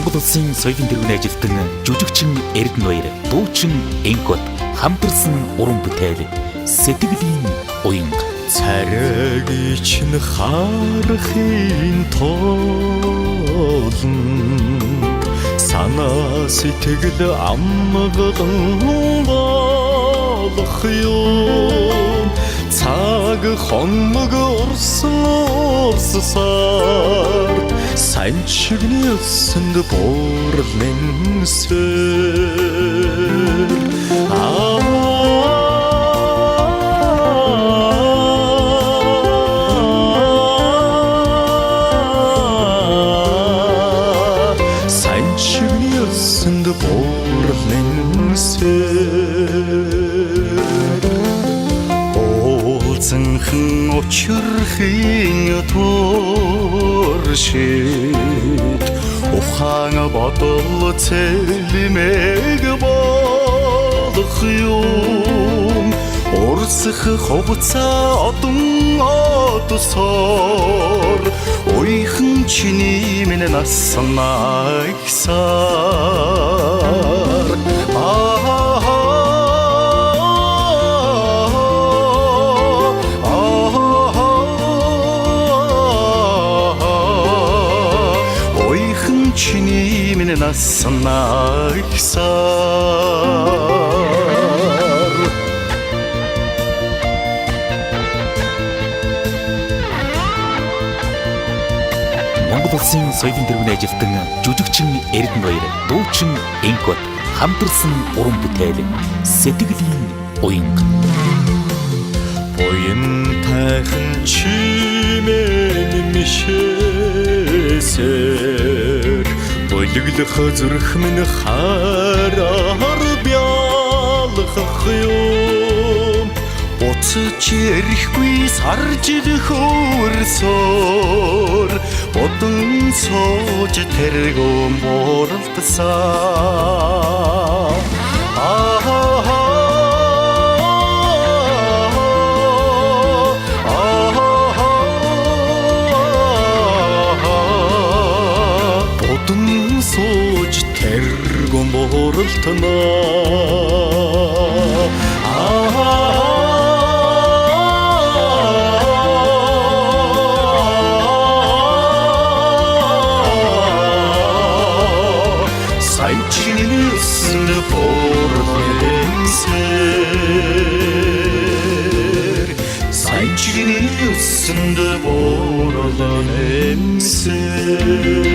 Монгол улсын соёлын тэргүүний ажилтан жүжигчин Эрдэнэ Баяр, дуучин Энкот хамтарсан уран бүтээл Сэтгэлийн уянга. Царайг чинь харахын тулд санаа сэтгэл амгалан болох юм. Цаг хоног урсаар сайн чигний өсөнд буурлын сэр сайн чигний өсөнд буурлын сэр уулзанхан учрахын туршид ухаан бодол цэлмэг болох юм. Урсах хувцаа одон одсоор уйхан чиний минь наснаа ихсаар чиний минь наснаа ихсаар. Монгол улсын соёлын тэргүүний ажилтан жүжигчин Эрдэнэ Баяр, дуучин Энкот хамтарсан уран бүтээл Сэтгэлийн уянга. Буян тайхан чимээ мишээсээр болиглох зүрх минь хараар бялгах юм. Буцаж ирэхгүй сарж хөрсөөр бодон сууж тэргүүн бууралтсан. Сууж тэргүүн бууралтнаа. Сайн чиний өсөнд буурлын сэр сайн чиний өсөнд буурлын сэр